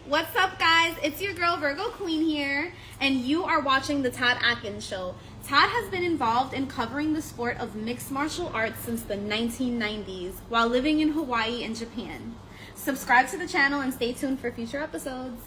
What's up, guys? It's your girl Virgo Queen here, and you are watching The Todd Atkins Show. Todd has been involved in covering the sport of mixed martial arts since the 1990s while living in Hawaii and Japan. Subscribe to the channel and stay tuned for future episodes.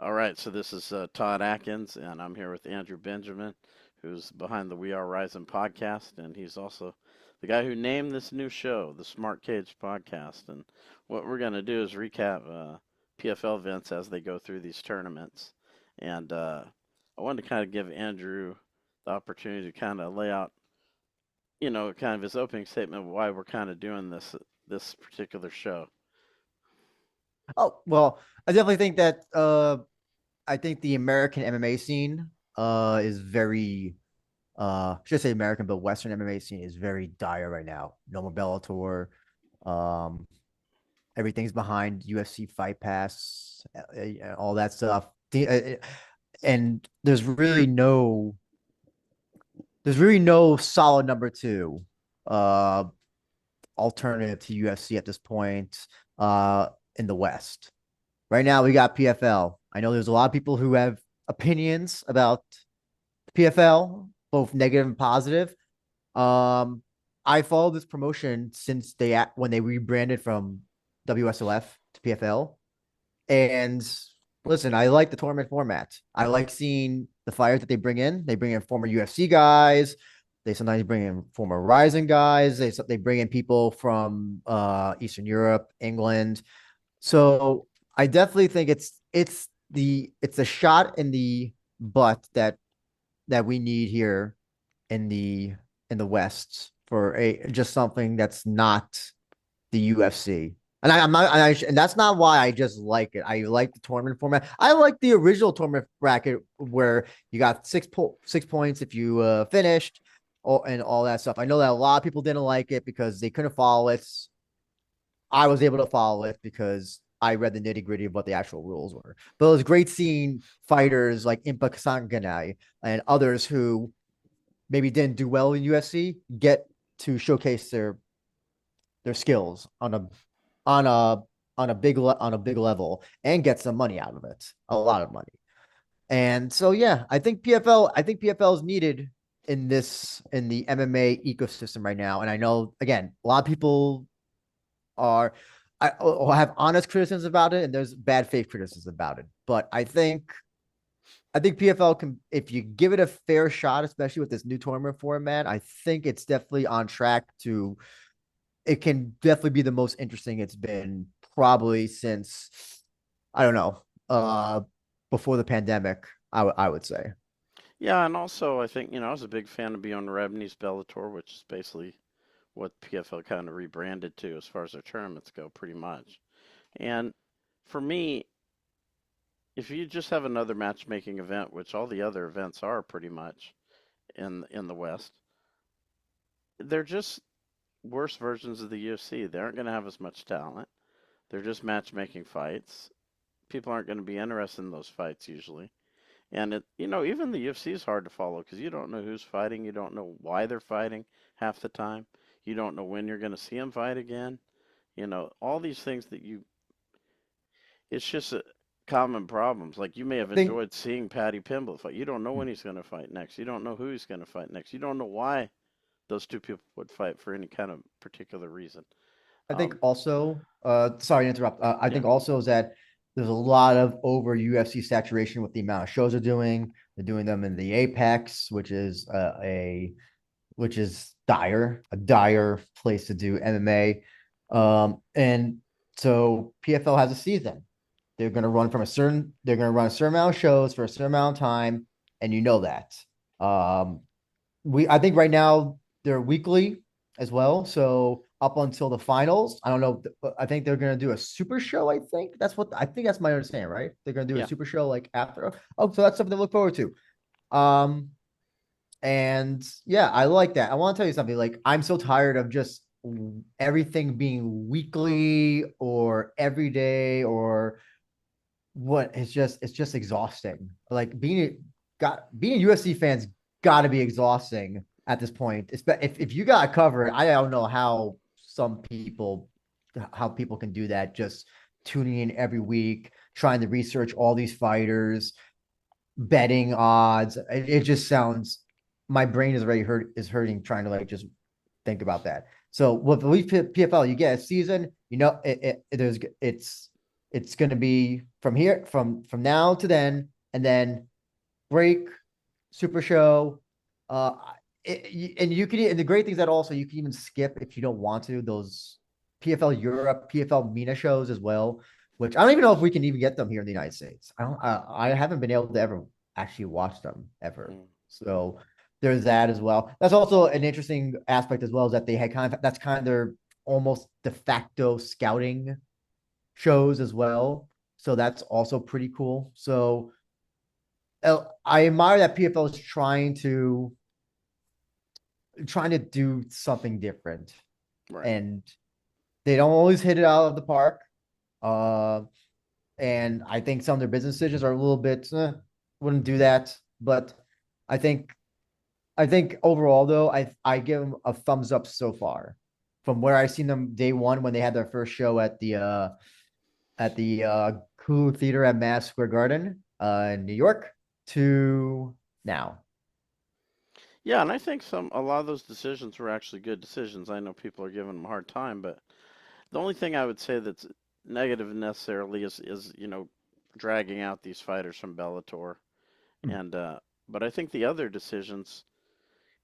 All right, so this is Todd Atkins, and I'm here with Andrew Benjamin, who's behind the We Are Rising podcast, and he's also the guy who named this new show, the Smartcage podcast. And what we're going to do is recap PFL events as they go through these tournaments. And I wanted to kind of give Andrew the opportunity to kind of lay out, kind of his opening statement of why we're kind of doing this particular show. Oh, well, I definitely think that I think the American MMA scene is very should I say American, but Western MMA scene is very dire right now. No more Bellator. Um Everything's behind UFC Fight Pass, all that stuff. And there's really no solid number two uh alternative to UFC at this point in the West. Right now, we got PFL. I know there's a lot of people who have opinions about PFL, both negative and positive. Um, I followed this promotion since when they rebranded from WSLF to PFL. And listen, I like the tournament format. I like seeing the fighters that they bring in. They bring in former UFC guys. They sometimes bring in former Rising guys. They bring in people from Eastern Europe, England. So I definitely think it's a shot in the butt that we need here in the West for a just something that's not the UFC. And and that's not why I just like it. I like the tournament format. I like the original tournament bracket where you got 6 points if you finished, and all that stuff. I know that a lot of people didn't like it because they couldn't follow it. I was able to follow it because I read the nitty gritty of what the actual rules were. But it was great seeing fighters like Impa Kasanganay and others who maybe didn't do well in UFC get to showcase their skills on a on a big level and get some money out of it, a lot of money. And so yeah, I think PFL is needed in the MMA ecosystem right now. And I know again, a lot of people are I have honest criticisms about it, and there's bad faith criticisms about it. But I think PFL can, if you give it a fair shot, especially with this new tournament format, I think it's definitely on track to. It can definitely be the most interesting it's been probably since I don't know before the pandemic. I would say. Yeah, and also I think, I was a big fan of Bjorn Rebney's Bellator, which is basically what PFL kind of rebranded to as far as their tournaments go, pretty much. And for me, if you just have another matchmaking event, which all the other events are pretty much in the West, they're just worse versions of the UFC. They aren't going to have as much talent. They're just matchmaking fights. People aren't going to be interested in those fights usually. And even the UFC is hard to follow because you don't know who's fighting, you don't know why they're fighting half the time, you don't know when you're going to see them fight again. All these things it's just common problems. Like you may have I think enjoyed seeing Paddy Pimblett fight. You don't know when he's going to fight next. You don't know who he's going to fight next. You don't know why those two people would fight for any kind of particular reason. I think Um, also, sorry to interrupt. I yeah, think also is that there's a lot of over UFC saturation with the amount of shows they're doing. They're doing them in the Apex, which is a dire place to do MMA. And so PFL has a season. They're going to run a certain amount of shows for a certain amount of time, and you know that. Um, I think right now they're weekly as well. So up until the finals, I don't know. I think they're gonna do a super show. I think that's my understanding, right? They're gonna do a yeah. super show like after. Oh, so that's something to look forward to. Um, And yeah, I like that. I want to tell you something. Like, I'm so tired of just everything being weekly or every day or what. It's just exhausting. Like being a UFC fans got to be exhausting at this point. If you got covered, I don't know how people can do that. Just tuning in every week, trying to research all these fighters, betting odds. It just sounds. My brain is already hurting trying to like just think about that. So with the Leaf PFL, you get a season. It's going to be from here from now to then, and then break, Super Show. Uh, and you can, and the great things that also you can even skip if you don't want to those PFL Europe, PFL MENA shows as well. Which I don't even know if we can even get them here in the United States. I don't. I haven't been able to ever actually watch them ever. Mm. So there's that as well. That's also an interesting aspect as well, is that they had that's kind of their almost de facto scouting shows as well. So that's also pretty cool. So I admire that PFL is trying to do something different, Right. and they don't always hit it out of the park. Uh, and I think some of their business decisions are a little bit wouldn't do that. But I think I think overall though, I give them a thumbs up so far. From where I seen them day one when they had their first show at the Hulu Theater at Madison Square Garden in New York to now. Yeah, and I think a lot of those decisions were actually good decisions. I know people are giving them a hard time, but the only thing I would say that's negative necessarily is dragging out these fighters from Bellator, and but I think the other decisions,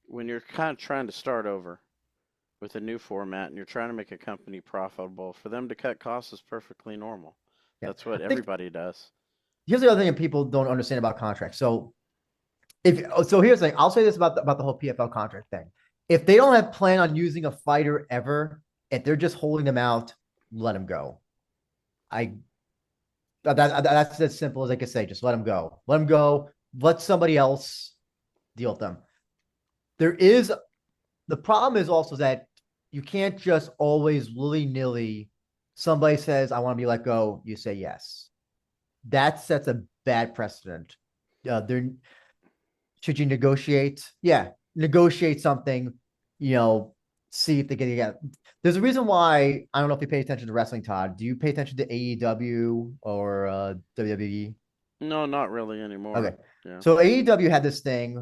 when you're kind of trying to start over with a new format and you're trying to make a company profitable, for them to cut costs is perfectly normal. Yeah. That's what I think everybody does. here's the other thing that people don't understand about contracts. Here's the thing. I'll say this about the whole PFL contract thing. If they don't have plan on using a fighter ever, if they're just holding them out, let them go. I that's as simple as I can say. Just let them go. Let them go. Let somebody else deal with them. There is the problem is also that you can't just always willy nilly. Somebody says, "I want to be let go." You say yes. That sets a bad precedent. There should you negotiate? Yeah, negotiate something. You know, see if they can get. There's a reason why I don't know if you pay attention to wrestling, Todd. Do you pay attention to AEW or WWE? No, not really Okay. anymore. Yeah. So AEW had this thing.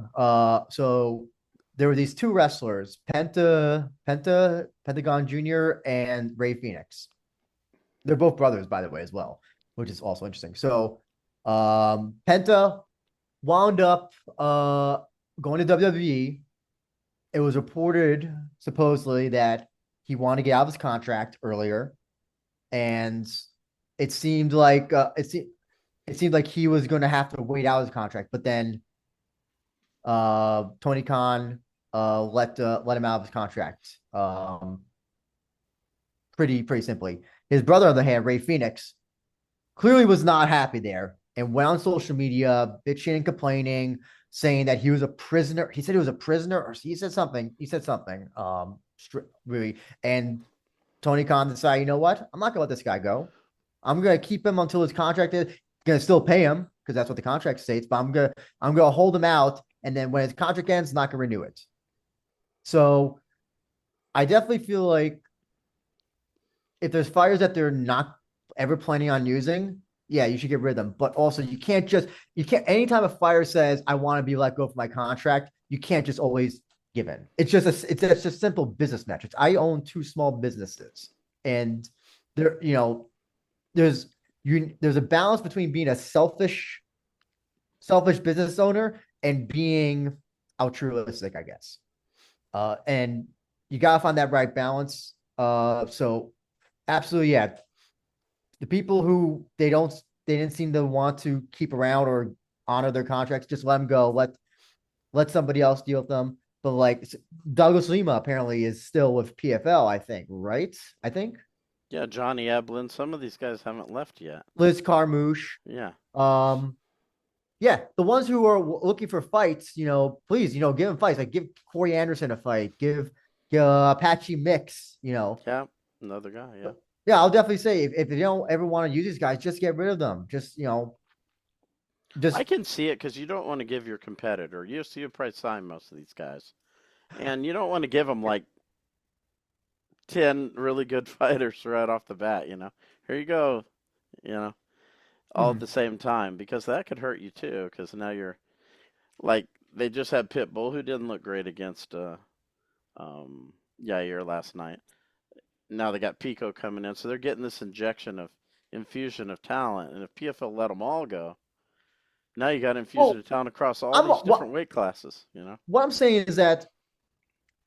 So there were these two wrestlers, Pentagon Jr. and Ray Phoenix. They're both brothers, by the way, as well, which is also interesting. So Penta wound up going to WWE. It was reported supposedly that he wanted to get out of his contract earlier, and it seemed like it seemed like he was going to have to wait out his contract. But then Tony Khan let him out of his contract. Pretty simply. His brother, on the other hand, Ray Phoenix, clearly was not happy there and went on social media bitching and complaining, saying that he was a prisoner. He said he was a prisoner, or he said something. He said something. Really. And Tony Khan decided, you know what? I'm not gonna let this guy go. I'm gonna keep him until his contract is gonna still pay him because that's what the contract states. But I'm gonna hold him out, and then when his contract ends, not gonna renew it. So I definitely feel like if there's fires that they're not ever planning on using, yeah, you should get rid of them. But also, you can't. Anytime a fire says I want to be let go for my contract, you can't just always give in. It's just simple business metrics. I own two small businesses, and there, there's there's a balance between being a selfish business owner and being altruistic, I guess. And you gotta find that right balance. So absolutely, yeah. The people who they didn't seem to want to keep around or honor their contracts, just let them go. Let somebody else deal with them. But like Douglas Lima apparently is still with PFL, I think, right? I think Yeah, Johnny Eblin. Some of these guys haven't left yet. Liz Carmouche. Yeah. Um, Yeah, the ones who are looking for fights, please, give them fights. Like give Corey Anderson a fight, give Apache Mix. Yeah, another guy. Yeah. Yeah, I'll definitely say if you don't ever want to use these guys, just get rid of them. Just I just can see it because you don't want to give your competitor. UFC would probably sign most of these guys, and you don't want to give them like 10 really good fighters right off the bat. Here you go. You know, all at Mhm. the same time because that could hurt you too. Because now you're like they just had Pitbull who didn't look great against Yair last night. Now they got Pico coming in, so they're getting this infusion of talent. And if PFL let them all go, now you got infusion Well, of talent across all I'm these different what weight classes. what I'm saying is that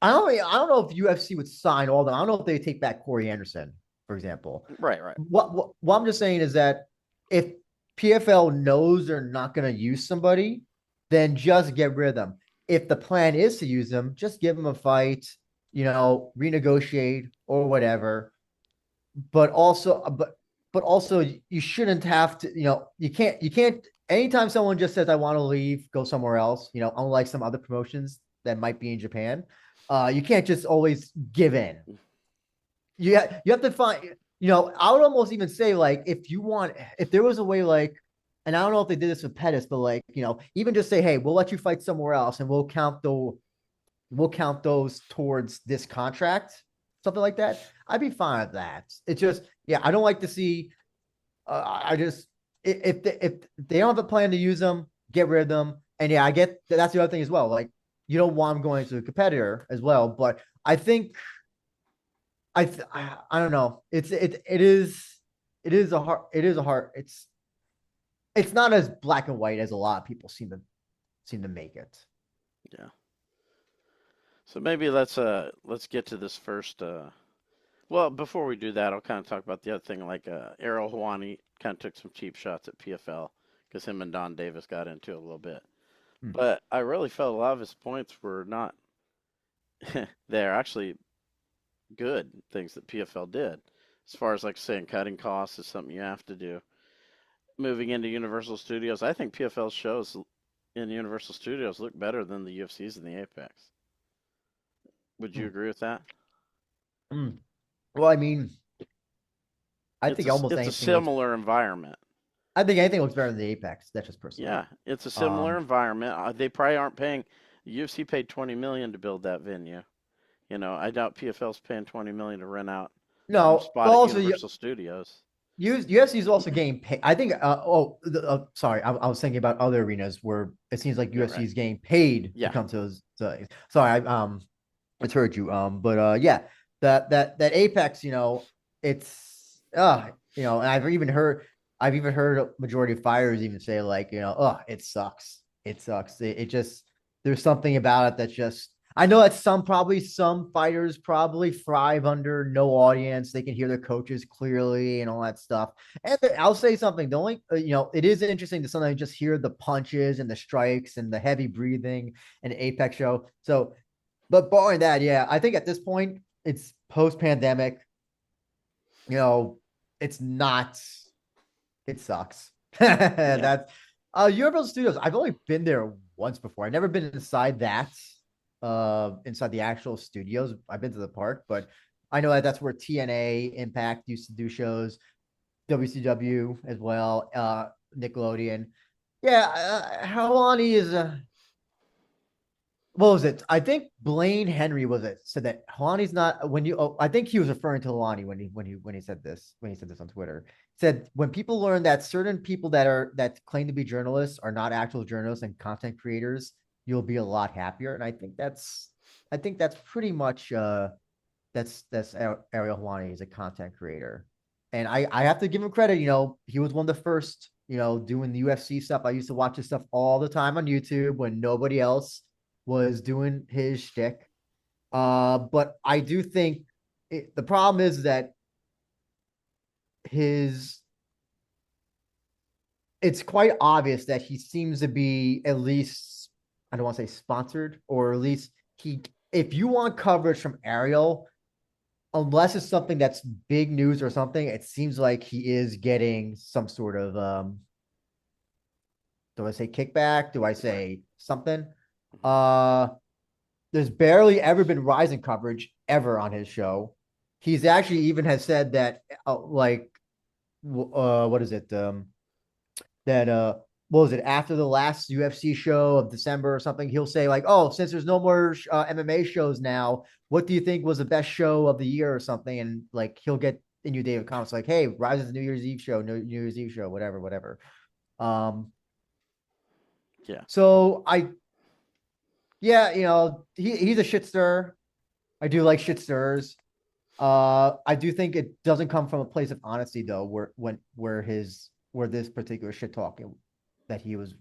I don't know if UFC would sign all of them. I don't know if they would take back Corey Anderson, for example. Right, right. What I'm just saying is that if PFL knows they're not going to use somebody, then just get rid of them. If the plan is to use them, just give them a fight, renegotiate or whatever. But also you shouldn't have to, you can't anytime someone just says I want to leave, go somewhere else, unlike some other promotions that might be in Japan, you can't just always give in. You have to find, I would almost even say like if there was a way like, and I don't know if they did this with Pettis, but like, even just say, hey, we'll let you fight somewhere else and we'll count those towards this contract, something like that. I'd be fine with that. It's just, yeah, I don't like to see. I just if they don't have a plan to use them, get rid of them. And yeah, I get that's the other thing as well. Like you don't want them going to a competitor as well, but I think I don't know. It is a hard. It's not as black and white as a lot of people seem to make it. Yeah. So maybe let's get to this first. Well, before we do that, I'll kind of talk about the other thing. Like Errol Hawani kind of took some cheap shots at PFL because him and Don Davis got into it a little bit. Hmm. But I really felt a lot of his points were not. They're actually good things that PFL did. As far as like saying cutting costs is something you have to do. Moving into Universal Studios, I think PFL shows in Universal Studios look better than the UFC's and the Apex. Would you Hmm. agree with that? Hmm. Well, I mean, I It's think a almost it's a anything looks. similar environment. I think anything looks better than the Apex. That's just personally. Yeah, it's a similar Um, environment. They probably aren't paying. UFC paid 20 million to build that venue. I doubt PFL's paying 20 million to rent out some no, but spot at also Universal Studios. UFC is also getting paid. I think. Sorry, I was thinking about other arenas where it seems like Yeah, UFC right. is getting paid to Yeah, come to those. Sorry, I heard you. But yeah, that Apex, it's and I've even heard a majority of fighters even say like, it sucks. It sucks. It just there's something about it that just I know that some fighters probably thrive under no audience. They can hear their coaches clearly and all that stuff. And I'll say something. The only it is interesting to sometimes just hear the punches and the strikes and the heavy breathing and the Apex show. So, but barring that, yeah, I think at this point it's post pandemic. You know, it's not. It sucks. yeah. That's Universal Studios. I've only been there once before. I've never been inside the actual studios. I've been to the park, but I know that that's where TNA Impact used to do shows, WCW as well, Nickelodeon. Yeah, Helwani is what was it? I think Blaine Henry was it said that Helwani's not when you. Oh, I think he was referring to Helwani when he said this on Twitter. Said when people learn that certain people that claim to be journalists are not actual journalists and content creators, you'll be a lot happier. And I think that's pretty much that's Ariel Helwani is a content creator, and I have to give him credit. He was one of the first. Doing the UFC stuff. I used to watch his stuff all the time on YouTube when nobody else was doing his shtick. But I do think the problem is that his it's quite obvious that he seems to be at least I don't want to say sponsored or at least he if you want coverage from Ariel, unless it's something that's big news or something, it seems like he is getting some sort of do I say kickback? Do I say something? Uh, there's barely ever been Rising coverage ever on his show. He's actually even has said that what is it? That what was it after the last UFC show of December or something? He'll say like, "Oh, since there's no more MMA shows now, what do you think was the best show of the year or something?" And like he'll get in your David comments like, "Hey, Rise is the New Year's Eve show, New Year's Eve show, whatever, whatever." Um, Yeah. so yeah, he's a shit stir. I do like shit stirs. I do think it doesn't come from a place of honesty though, where this particular shit talking that he was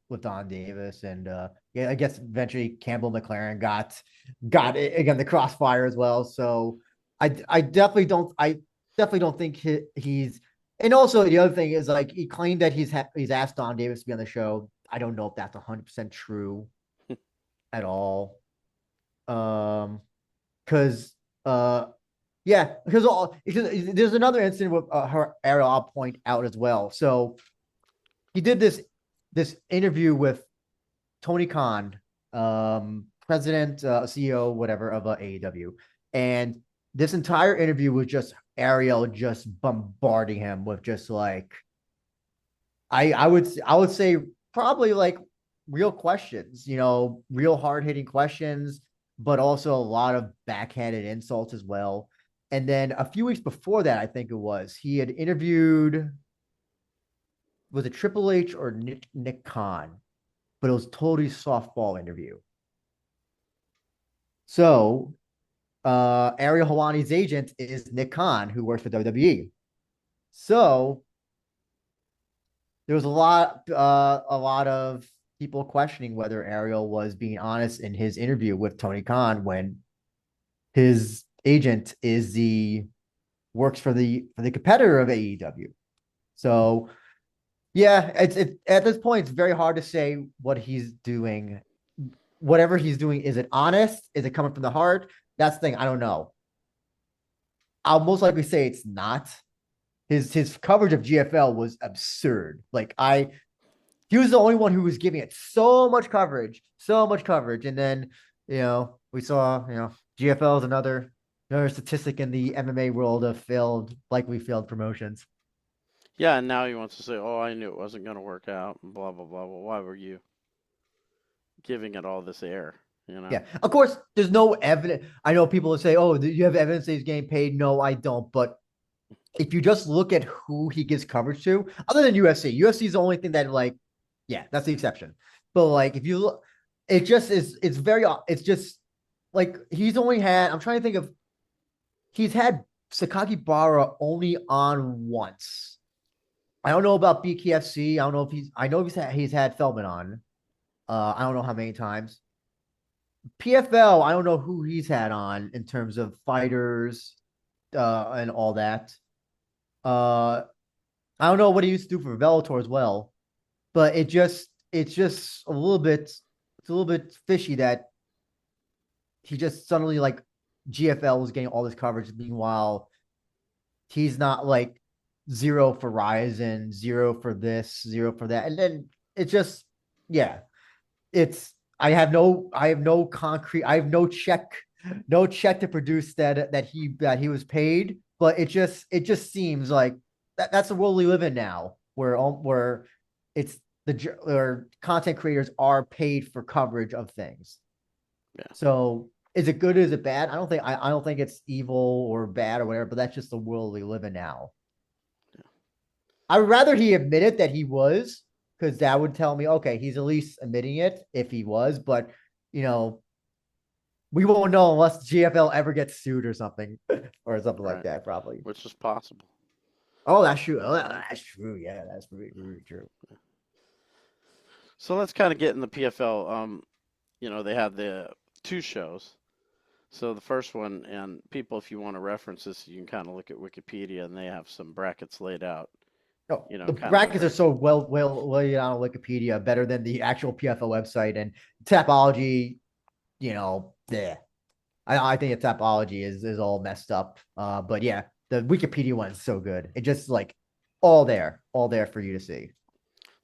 with Don Davis and yeah, I guess eventually Campbell McLaren got it, again the crossfire as well. So I definitely don't think he's and also the other thing is like he claimed that he's asked Don Davis to be on the show. I don't know if that's 100% true at all. Because uh yeah, because there's another incident with her Ariel I'll point out as well. So he did this interview with Tony Khan, president, CEO, whatever of AEW, and this entire interview was just Ariel just bombarding him with just like I would say probably like real questions, real hard hitting questions, but also a lot of backhanded insults as well. And then a few weeks before that, I think it was, he had interviewed, was it Triple H or Nick Khan? But it was totally softball interview. So Ariel Helwani's agent is Nick Khan, who works for WWE. So there was a lot of people questioning whether Ariel was being honest in his interview with Tony Khan when his agent is the works for the competitor of AEW. So yeah, it's at this point it's very hard to say what he's doing. Whatever he's doing, is it honest? Is it coming from the heart? That's the thing. I don't know. I'll most likely say it's not. His coverage of GFL was absurd. He was the only one who was giving it so much coverage, and then we saw GFL is another statistic in the MMA world of failed promotions. Yeah, and now he wants to say, "Oh, I knew it wasn't going to work out," and blah blah blah. Well, why were you giving it all this air? You know? Yeah, of course, there's no evidence. I know people will say, "Oh, do you have evidence that he's getting paid?" No, I don't. But if you just look at who he gives coverage to, other than UFC is the only thing that yeah, that's the exception. But like, if you look, it just is. It's just like he's only had. I'm trying to think of. He's had Sakaki Bara only on once. I don't know about BKFC. I don't know if he's. I know he's had Feldman on. I don't know how many times. PFL. I don't know who he's had on in terms of fighters and all that. Uh, I don't know what he used to do for Bellator as well, but it's just a little bit fishy that he just suddenly like GFL was getting all this coverage. Meanwhile, he's not like zero for Ryzen, zero for this, zero for that, and then it just yeah, it's I have no check to produce that he was paid, but it just seems like that's the world we live in now, where it's where content creators are paid for coverage of things. Yeah. So is it good? Is it bad? I don't think it's evil or bad or whatever, but that's just the world we live in now. I would rather he admitted that he was, because that would tell me, okay, he's at least admitting it if he was, but you know, we won't know unless GFL ever gets sued or something, or something like Right. that, probably. Which is possible. Oh, that's true. Oh, that's true. Yeah, that's really, really true. So let's kind of get in the PFL. They had the two shows. So the first one, and people, if you want to reference this, you can kind of look at Wikipedia, and they have some brackets laid out. No, You know, the kind of brackets are so well laid out on Wikipedia, better than the actual PFL website and Tapology. Yeah, I think the Tapology is all messed up. But yeah, the Wikipedia one is so good. It just like all there for you to see.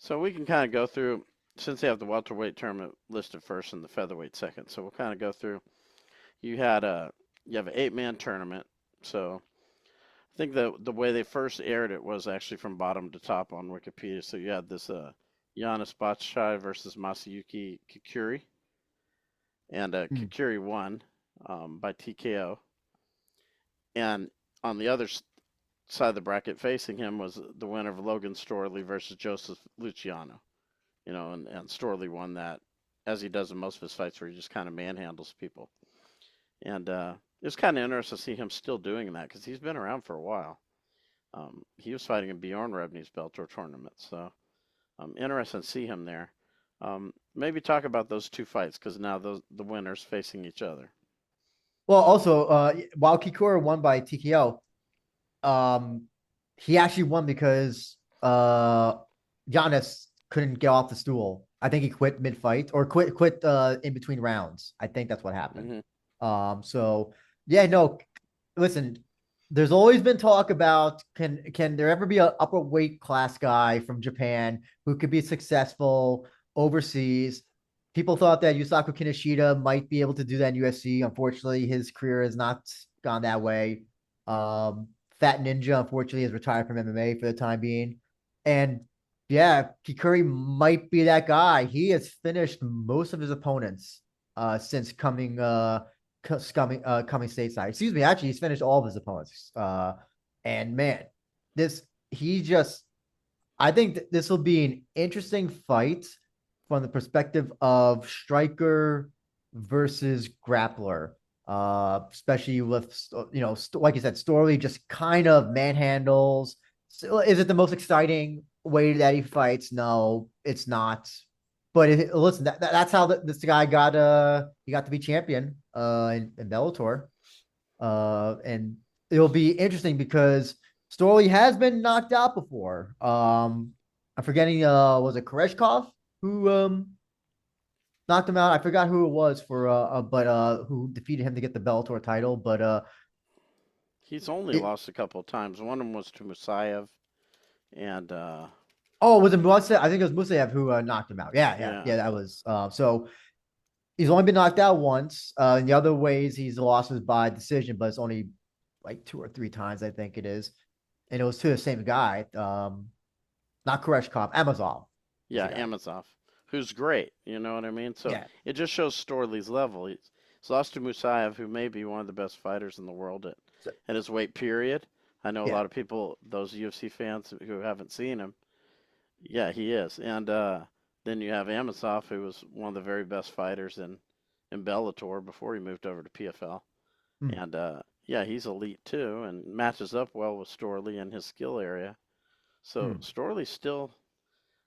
So we can kind of go through, since they have the welterweight tournament listed first and the featherweight second. So we'll kind of go through. You had a you have an 8-man tournament. So I think the way they first aired it was actually from bottom to top on Wikipedia. So you had this Giannis Bachai versus Masayuki Kikuri, and Mm. Kikuri won by TKO. And on the other side of the bracket facing him was the winner of Logan Storley versus Joseph Luciano. And Storley won that, as he does in most of his fights, where he just kind of manhandles people. And it was kind of interesting to see him still doing that because he's been around for a while. He was fighting in Bjorn Rebney's Bellator tournament, so interesting to see him there. Maybe talk about those two fights because now the winners facing each other. Well, also, while Kikura won by TKO, um, he actually won because Giannis couldn't get off the stool. I think he quit mid-fight or quit in between rounds. I think that's what happened. Hmm. So yeah, no, listen, there's always been talk about can there ever be an upper weight class guy from Japan who could be successful overseas? People thought that Yusaku Kinoshita might be able to do that in USC. Unfortunately, his career has not gone that way. Um, Fat Ninja, unfortunately, has retired from MMA for the time being. And yeah, Kikuri might be that guy. He has finished most of his opponents since coming stateside. Excuse me, actually, he's finished all of his opponents. And man, this he just I think this will be an interesting fight from the perspective of striker versus grappler. Especially with like you said, Storley just kind of manhandles. So is it the most exciting way that he fights? No, it's not. But listen, that's how this guy got he got to be champion in Bellator. And it'll be interesting because Storley has been knocked out before. I'm forgetting was it Koreshkov who knocked him out? I forgot who it was for but who defeated him to get the Bellator title, but He's only it lost a couple of times. One of them was to Musayev, and oh, was it Musa? I think it was Musayev who knocked him out. Yeah, yeah, yeah, yeah, that was so he's only been knocked out once. In the other ways he's lost was by decision, but it's only like 2 or 3 times, I think it is. And it was to the same guy. Not Koreshkov, Amazov was the yeah, guy. Amazov, who's great. You know what I mean? So Yeah. it just shows Storley's level. He's lost to Musayev, who may be one of the best fighters in the world So, at his weight period. I know a yeah. lot of people, those UFC fans who haven't seen him. Yeah, he is. And then you have Amosov, who was one of the very best fighters in Bellator before he moved over to PFL. Hmm. And yeah, he's elite too and matches up well with Storley in his skill area. So Hmm. Storley's still,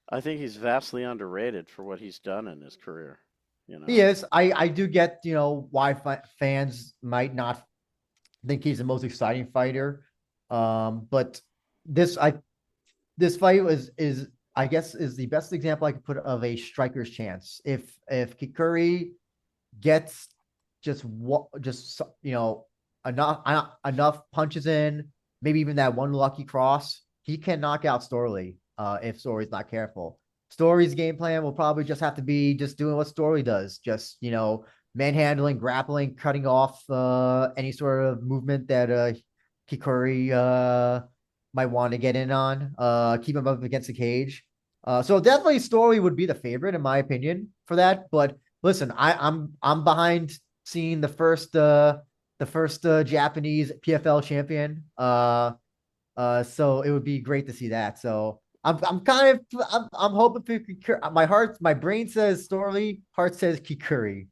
I think he's vastly underrated for what he's done in his career. You He know? is. I do get, why fans might not think he's the most exciting fighter. But this I this fight is I guess is the best example I could put of a striker's chance. If Kikuri gets just enough punches in, maybe even that one lucky cross, he can knock out Storley if Story's not careful. Story's game plan will probably just have to be just doing what Story does, just manhandling, grappling, cutting off any sort of movement that Kikuri might want to get in on, keep him up against the cage. So definitely Story would be the favorite in my opinion for that. But listen, I'm behind seeing the first Japanese PFL champion. So it would be great to see that. So I'm kind of I'm hoping for Kikuri. My brain says Storley, heart says Kikuri.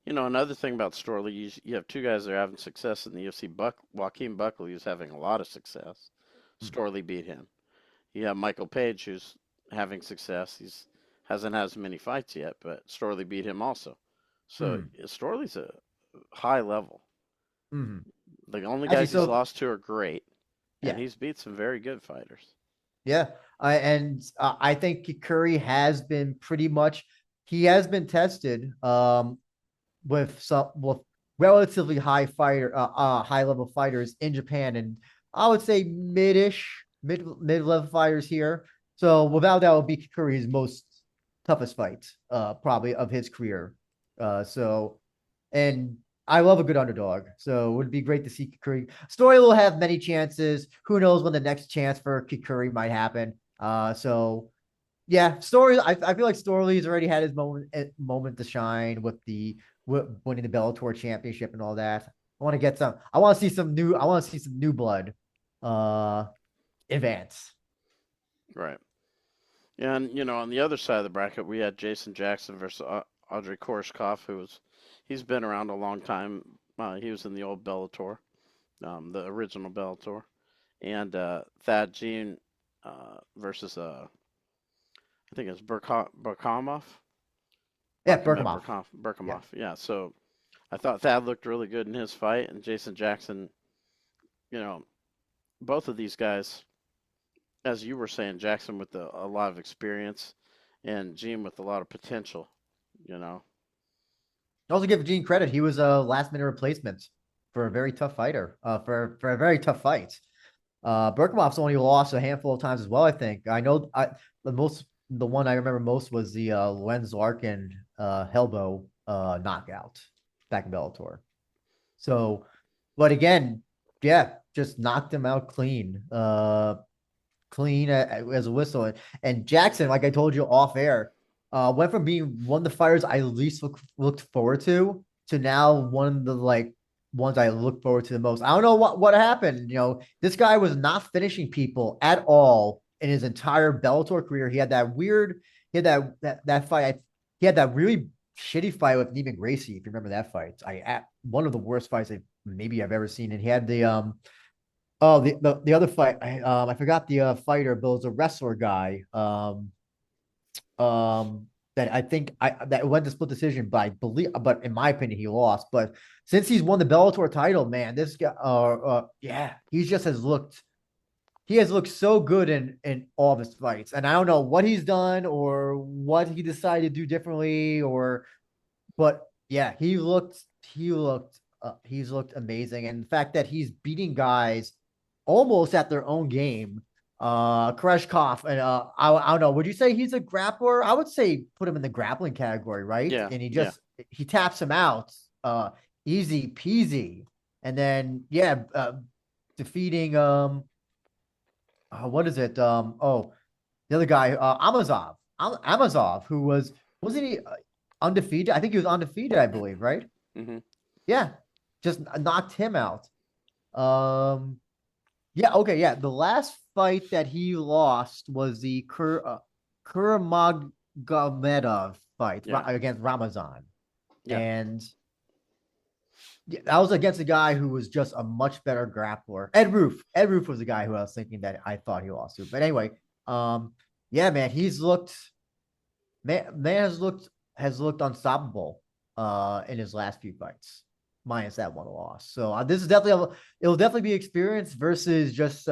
Another thing about Storley, you have two guys that are having success in the UFC. Joaquin Buckley is having a lot of success. Storley beat him. You have Michael Page, who's having success. He's hasn't had as many fights yet, but Storley beat him also. So Mm. Storley's a high level. Mm. The only Actually, guys he's so lost to are great, and yeah, he's beat some very good fighters. yeah, and I think Kikuri has been pretty much he has been tested with relatively high level fighters in Japan, and I would say mid level fighters here. So without that would be Curry's most toughest fight, probably of his career. So and I love a good underdog. So it would be great to see Curry. Story will have many chances. Who knows when the next chance for Curry might happen. So yeah, Story. I feel like Story's already had his moment to shine with the winning the Bellator championship and all that. I want to get some. I want to see some new. I want to see some new blood. Uh, advance. Right. And on the other side of the bracket, we had Jason Jackson versus Audrey Koreshkov, he's been around a long time. He was in the old Bellator, the original Bellator, and Thad Jean versus I think it's Burkamov. Yeah, Magomed Berkhamov. Yeah. Burkamov. Yeah. So I thought Thad looked really good in his fight, and Jason Jackson. You know, both of these guys, as you were saying, Jackson with a lot of experience, and Jean with a lot of potential. You know. Also give Gene credit. He was a last minute replacement for a very tough fighter. For a very tough fight. Berkhamov's only lost a handful of times as well. I think I know. The one I remember most was the Lorenz Larkin Hellbow knockout back in Bellator. So, but again, yeah, just knocked him out clean. Clean as a whistle. And Jackson, like I told you off air, went from being one of the fighters I least looked forward to now one of the ones I look forward to the most. I don't know what happened. This guy was not finishing people at all in his entire Bellator career. He had that weird, he had that fight. He had that really shitty fight with Neiman Gracie, if you remember that fight. One of the worst fights I've ever seen. And he had the other fight. I forgot the fighter, but it was a wrestler guy. That I think that went to split decision, but in my opinion, he lost. But since he's won the Bellator title, man, this guy, yeah, he has looked so good in all of his fights, and I don't know what he's done or what he decided to do differently, but yeah, he's looked amazing, and the fact that he's beating guys almost at their own game. Koreshkov, and I don't know. Would you say he's a grappler? I would say put him in the grappling category, right? Yeah. And Yeah. he taps him out, easy peasy, and then yeah, defeating what is it? The other guy, Amazov, who wasn't he undefeated? I think he was undefeated, I believe, right? Hmm. Yeah, just knocked him out. Um, yeah, okay, yeah. The last fight that he lost was the Kuramagomedov fight Yeah. against Ramazan, Yeah. and yeah, that was against a guy who was just a much better grappler. Ed Roof. Ed Roof was the guy who I was thinking that I thought he lost to. But anyway, yeah, man, man has looked unstoppable in his last few fights, minus that one loss. So this is it'll definitely be experience versus just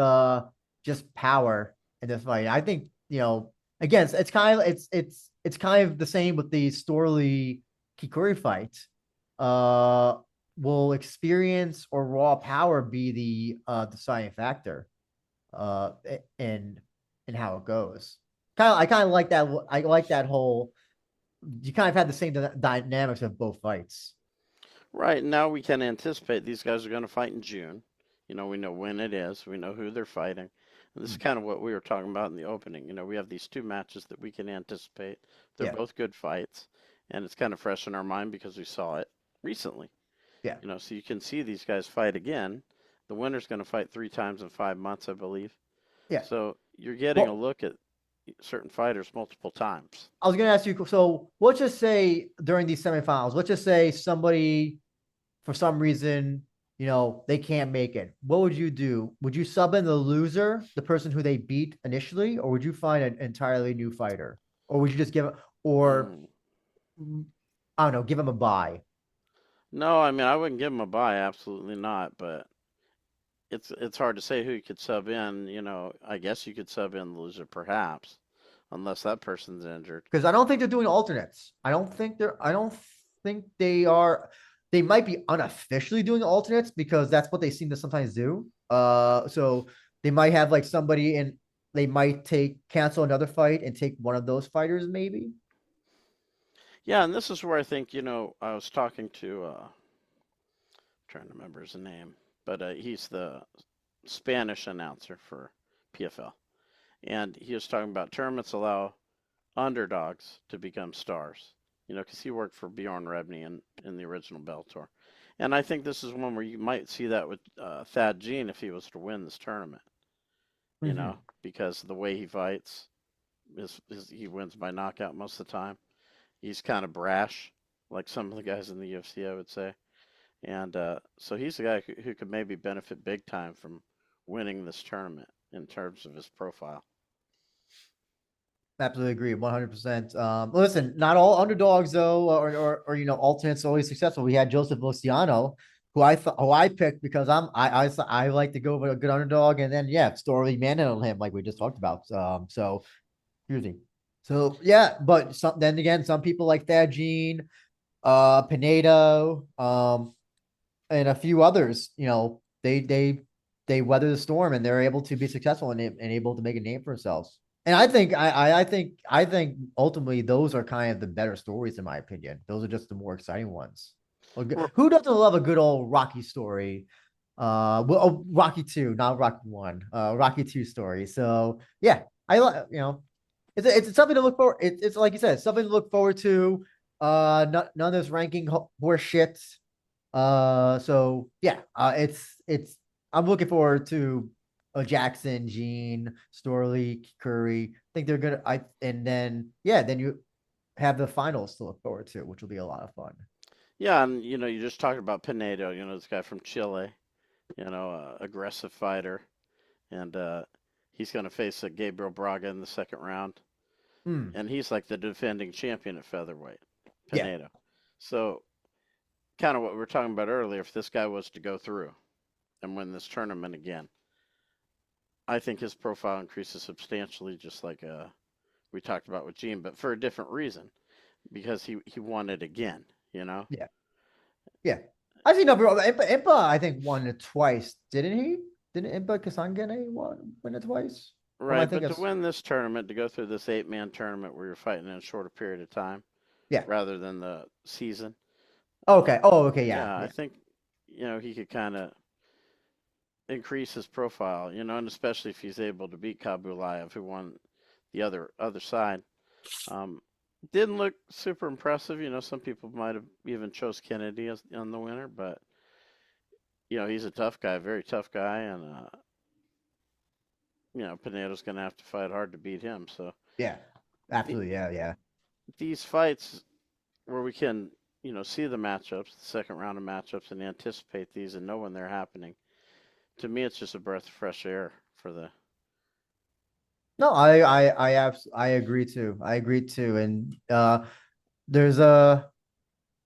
power in this fight. I think again it's kind of the same with the Storley Kikuri fight. Will experience or raw power be the deciding factor uh in how it goes? I kind of like that. I like that whole. You kind of had the same dynamics of both fights. Right. Now we can anticipate these guys are going to fight in June. We know when it is. We know who they're fighting. And this is kind of what we were talking about in the opening. We have these two matches that we can anticipate. They're Yeah, both good fights, and it's kind of fresh in our mind because we saw it recently. yeah. So you can see these guys fight again. The winner's going to fight 3 times in 5 months, I believe. Yeah. So you're getting a Well, look at certain fighters multiple times. I was going to ask you. So let's just say during these semifinals, let's just say somebody, for some reason, they can't make it. What would you do? Would you sub in the loser, the person who they beat initially, or would you find an entirely new fighter, or would you just or Mm. I don't know, give him a bye? No, I mean I wouldn't give him a bye, absolutely not. But it's hard to say who you could sub in. I guess you could sub in the loser perhaps, unless that person's injured. Because I don't think they're doing alternates. I don't think they are. They might be unofficially doing alternates because that's what they seem to sometimes do. So they might have like somebody in they might cancel another fight and take one of those fighters, maybe. Yeah, and this is where I think, I was talking to, trying to remember his name, but he's the Spanish announcer for PFL. And he was talking about tournaments allow underdogs to become stars. Because he worked for Bjorn Rebney in the original Bellator. And I think this is one where you might see that with Thad Jean if he was to win this tournament, Mm-hmm. because the way he fights he wins by knockout most of the time. He's kind of brash, like some of the guys in the UFC, I would say. And so he's a guy who could maybe benefit big time from winning this tournament in terms of his profile. Absolutely agree, 100%. Listen, not all underdogs though, or alternates are always successful. We had Joseph Luciano, who I picked because I like to go with a good underdog, and then yeah, Story manhandled him like we just talked about. So excuse me. So yeah, but then again, some people like Thad Jean, Pinedo, and a few others, they weather the storm and they're able to be successful and able to make a name for themselves. And I think ultimately those are kind of the better stories in my opinion. Those are just the more exciting ones. Who doesn't love a good old Rocky story? Rocky two, not Rocky one. Rocky two story. So yeah, I like it's something to look forward. It's like you said, something to look forward to. None of this ranking horse shit. So yeah, it's I'm looking forward to Jackson, Gene, Storley, Curry. I think they're gonna. And then yeah, then you have the finals to look forward to, which will be a lot of fun. Yeah, and you just talked about Pinedo, this guy from Chile, aggressive fighter, and he's going to face Gabriel Braga in the second round, Hmm. and he's like the defending champion at featherweight, Yeah, Pinedo. So kind of what we were talking about earlier, if this guy was to go through and win this tournament again, I think his profile increases substantially, just like we talked about with Gene, but for a different reason, because he won it again, you know? yeah, yeah. I think no, Impa, I think won it twice, didn't he? Didn't Impa Kasangane win it twice? Or am I Right, but thinking? to win this tournament, to go through this 8-man tournament where you're fighting in a shorter period of time Yeah. rather than the season, Okay. Oh, okay. Yeah. yeah, I Yeah. think, he could kind of increase his profile, and especially if he's able to beat Kabulaev, who won the other side. Um, didn't look super impressive. Some people might have even chose Kennedy as on the winner, but he's a tough guy, very tough guy, and Pinedo's going to have to fight hard to beat him. So Yeah. the, Absolutely. Yeah. Yeah. these fights where we can, see the matchups, the second round of matchups, and anticipate these and know when they're happening. To me, it's just a breath of fresh air for the. No, I agree too. I agree too. And there's I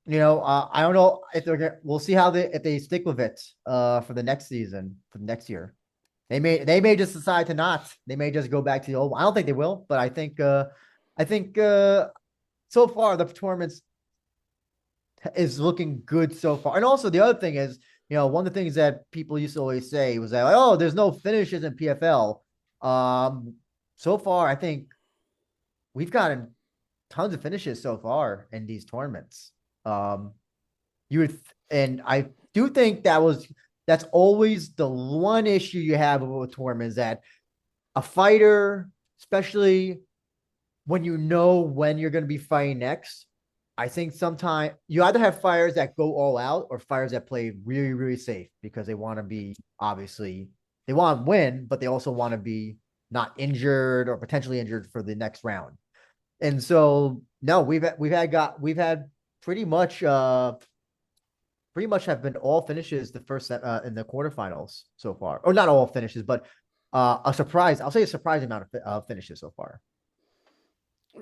don't know if we'll see how if they stick with it for the next season, for the next year. They may just decide to not. They may just go back to the old one. I don't think they will, but I think so far the performance is looking good so far. And also the other thing is, one of the things that people used to always say was that, like, oh, there's no finishes in PFL. So far, I think we've gotten tons of finishes so far in these tournaments. Um, you would, and I do think that's always the one issue you have with a tournament is that a fighter, especially when you know when you're going to be fighting next, I think sometimes you either have fighters that go all out or fighters that play really, really safe because they want to be obviously they want to win, but they also want to be not injured or potentially injured for the next round. And so no, we've had pretty much have been all finishes the first set in the quarterfinals so far, or not all finishes, but a surprise. I'll say a surprising amount of finishes so far.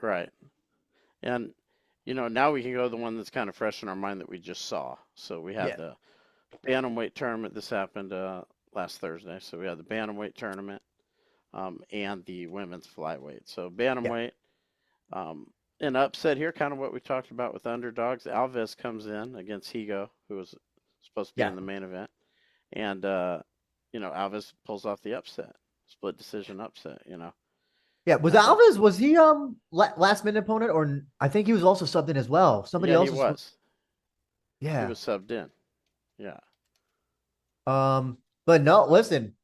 Right. And, now we can go to the one that's kind of fresh in our mind that we just saw. So we have Yeah, the Bantamweight tournament. This happened last Thursday. So we have the Bantamweight tournament and the women's flyweight. So yeah, Bantamweight, um, an upset here, kind of what we talked about with underdogs. Alves comes in against Higo, who was supposed to be yeah. in the main event. And, Alves pulls off the upset. split decision upset. Yeah, was I think. Alves, was he last minute opponent, or I think he was also subbed in as well. Somebody Yeah, he else was, was. He yeah. was subbed in. Yeah. But no, listen,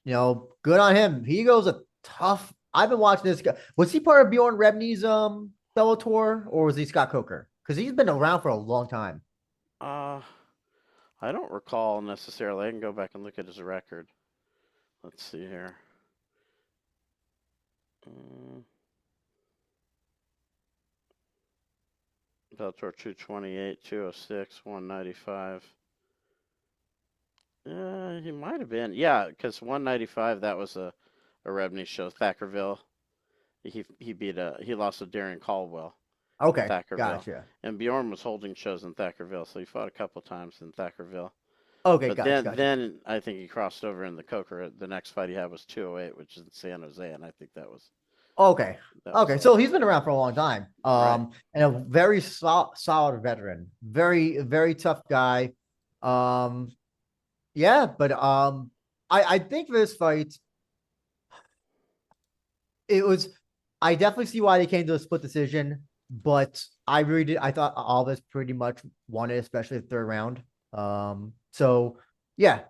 good on him. He goes a tough. I've been watching this guy. Was he part of Bjorn Rebney's Bellator, or was he Scott Coker? Because he's been around for a long time. Uh, I don't recall necessarily. I can go back and look at his record. Let's see here. Mm, Bellator 228, 206, 195. He might have been. Yeah, because 195, that was a Rebney show. Thackerville. He lost to Darren Caldwell in Okay, Thackerville. gotcha. And Bjorn was holding shows in Thackerville, so he fought a couple times in Thackerville. Okay, But gotcha, then gotcha. then I think he crossed over in the Coker. The next fight he had was 208, which is in San Jose, and I think Okay. that was Okay. So he's been around for a long time. right. And a very solid veteran. Very, very tough guy. Um, yeah, but I think for this fight, it was I definitely see why they came to a split decision, but I thought Alves pretty much won it, especially the third round. So yeah,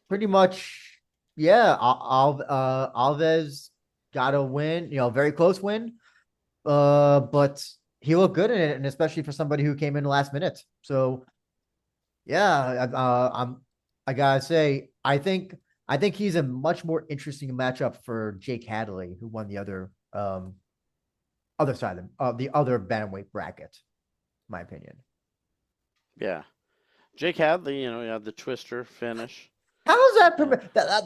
pretty much, yeah, Alves got a win, very close win. But he looked good in it, and especially for somebody who came in the last minute. So yeah, I gotta say, I think he's a much more interesting matchup for Jake Hadley, who won the other side of the other bantamweight bracket, in my opinion. Yeah. Jake Hadley, he had the twister finish. How is that, And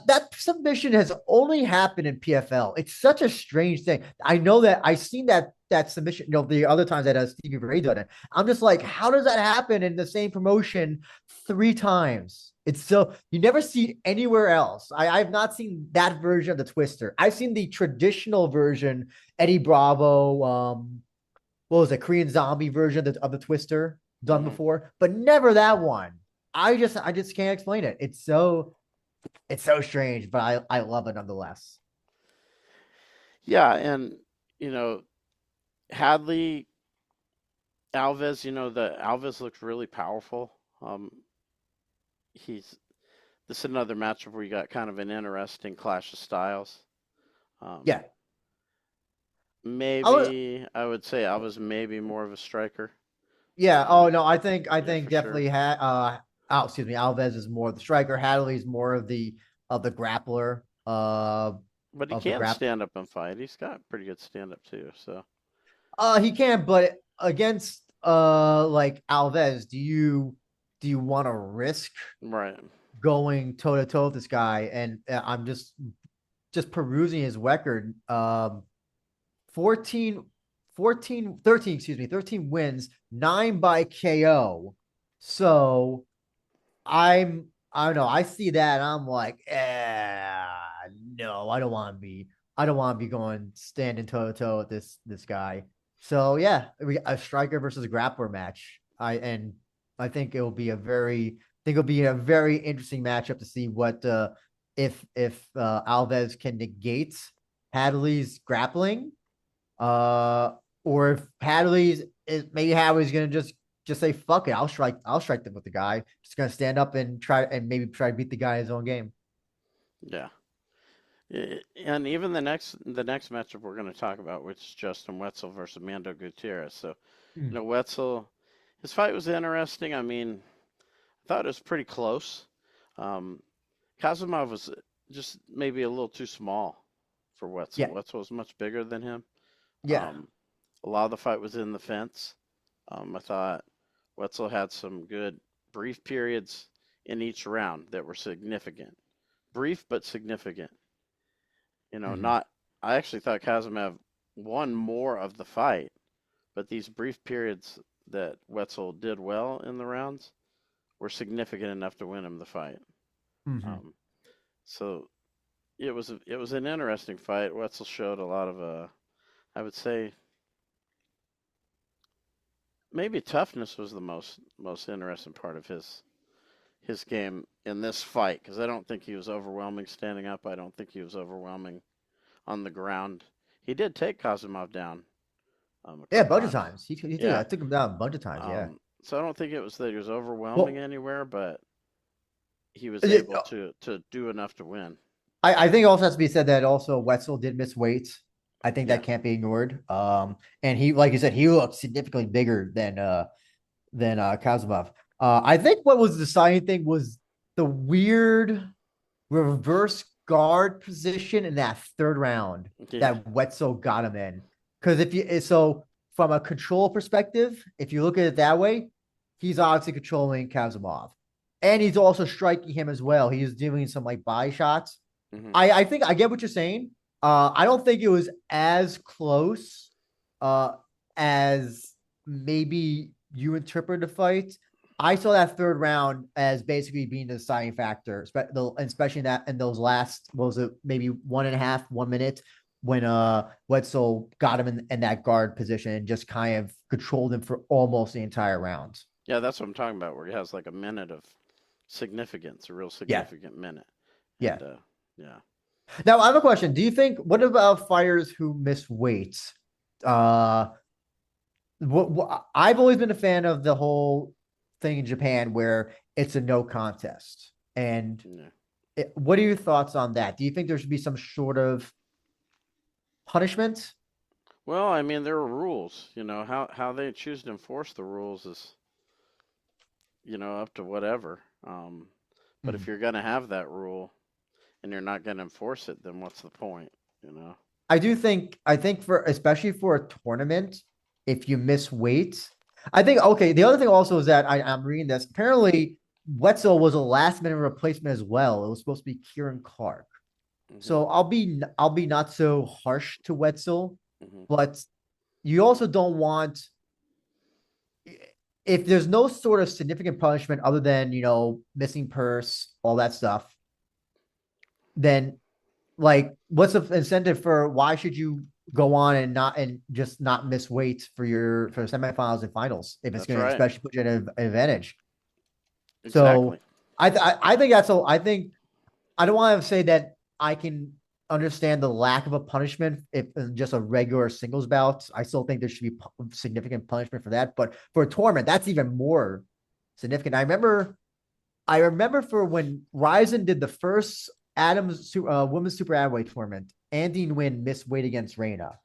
that submission has only happened in PFL? It's such a strange thing. I know that I've seen that submission, the other times that Stevie Ray done it. I'm just like, how does that happen in the same promotion three times? It's so you never see it anywhere else. I've not seen that version of the Twister. I've seen the traditional version, Eddie Bravo, what was it, Korean Zombie version of the Twister done mhm. before, but never that one. I just can't explain it. It's so strange, but I love it nonetheless. Yeah, and you know Hadley Alves, the Alves looks really powerful. He's This is another matchup where you got kind of an interesting clash of styles. Um, Yeah. I was Maybe I would say I was maybe more of a striker. yeah. Oh Um, no, I think yeah, for sure. definitely excuse me, Alves is more the striker. Hadley's more of the grappler. But he Of the can grap. stand up and fight. He's got pretty good stand up too. So He can, but against like Alves, do you want to risk right. going toe to toe with this guy? And I'm just perusing his record. 14, 14, 13, excuse me, 13 wins, 9 by KO. So I don't know. I see that and I'm like, no, I don't want to be going standing toe to toe with this guy. So yeah, a striker versus a grappler match. I think it'll be a very interesting matchup to see what if Alves can negate Hadley's grappling, uh, or if maybe Hadley's gonna just say fuck it, I'll strike them with the guy. Just gonna stand up and maybe try to beat the guy in his own game. Yeah. And even the next matchup we're going to talk about, which is Justin Wetzel versus Mando Gutierrez. So, Mm. Wetzel, his fight was interesting. I mean, I thought it was pretty close. Um, Kazimov was just maybe a little too small for Wetzel. Yeah, Wetzel was much bigger than him. yeah. Um, a lot of the fight was in the fence. I thought Wetzel had some good brief periods in each round that were significant. Brief but significant. Mhm. Not. I actually thought Kazimov won more of the fight, but these brief periods that Wetzel did well in the rounds were significant enough to win him the fight. Mhm. Um, so it was an interesting fight. Wetzel showed a lot of I would say maybe toughness was the most interesting part of his game in this fight because I don't think he was overwhelming standing up. I don't think he was overwhelming on the ground. He did take Kazumov down a Yeah, a couple bunch of times. times. He took Yeah. I took him down a bunch of times. Yeah. So I don't think it was that he was overwhelming Well, anywhere, but he was it, able to do enough to win. I think it also has to be said that also Wetzel did miss weight. I think Yeah. that can't be ignored. And he, like you said, he looked significantly bigger than Kazumov. I think what was the deciding thing was the weird reverse guard position in that third round Yeah. that Wetzel got him in. Because if you so from a control perspective, if you look at it that way, he's obviously controlling Kazumov. And he's also striking him as well. He's doing some like body shots. Hmm. I think I get what you're saying. I don't think it was as close uh as maybe you interpret the fight. I saw that third round as basically being the deciding factor, especially that in those last, what was it, maybe 1.5, 1 minute when Wetzel got him in that guard position and just kind of controlled him for almost the entire round. Yeah, that's what I'm talking about, where he has like a minute of significance, a real Yeah, significant minute. yeah. And yeah. Now I have a question. Do you think what about fighters who miss weight? Uh, I've always been a fan of the whole thing in Japan where it's a no contest. And Yeah. what are your thoughts on that? Do you think there should be some sort of punishment? Well, I mean, there are rules. How they choose to enforce the rules is up to whatever. But if Mhm. you're gonna have that rule and you're not gonna enforce it, then what's the point? You know? I think for especially for a tournament, if you miss weight, I think okay. The other thing also is that I'm reading this. Apparently, Wetzel was a last minute replacement as well. It was supposed to be Kieran Clark. Hmm. So I'll be not so harsh to Wetzel, Hmm. but you also don't want if there's no sort of significant punishment other than missing purse, all that stuff. Then like what's the incentive for why should you go on and just not miss weight for semifinals and finals if it's That's going to right. especially put you at an advantage. Exactly. So I think that's so I think I don't want to say that I can understand the lack of a punishment if in just a regular singles bout. I still think there should be significant punishment for that, but for a tournament, that's even more significant. I remember for when Ryzen did the first Adams women's super athletes tournament, Andy Nguyen missed weight against Reina,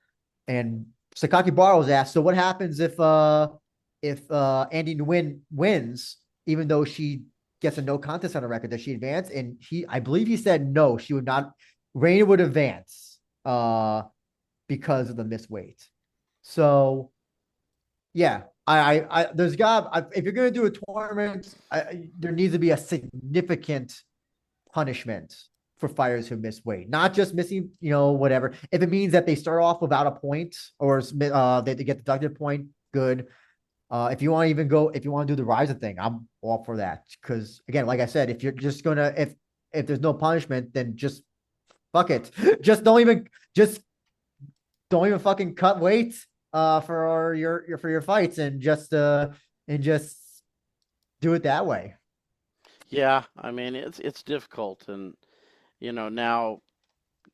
and Sakaki Bar was asked, "So what happens if Andy Nguyen wins, even though she gets a no contest on the record? Does she advance?" And I believe he said no, she would not. Reina would advance because of the missed weight. So yeah, there's got if you're gonna do a tournament, there needs to be a significant punishment for fighters who miss weight, not just missing, whatever. If it means that they start off without a point or they get deducted a point, good. If you want to do the rising thing, I'm all for that. Because again, like I said, if you're just gonna if there's no punishment, then just fuck it. Just don't even fucking cut weight for your fights and just do it that way. Yeah, I mean it's difficult, and now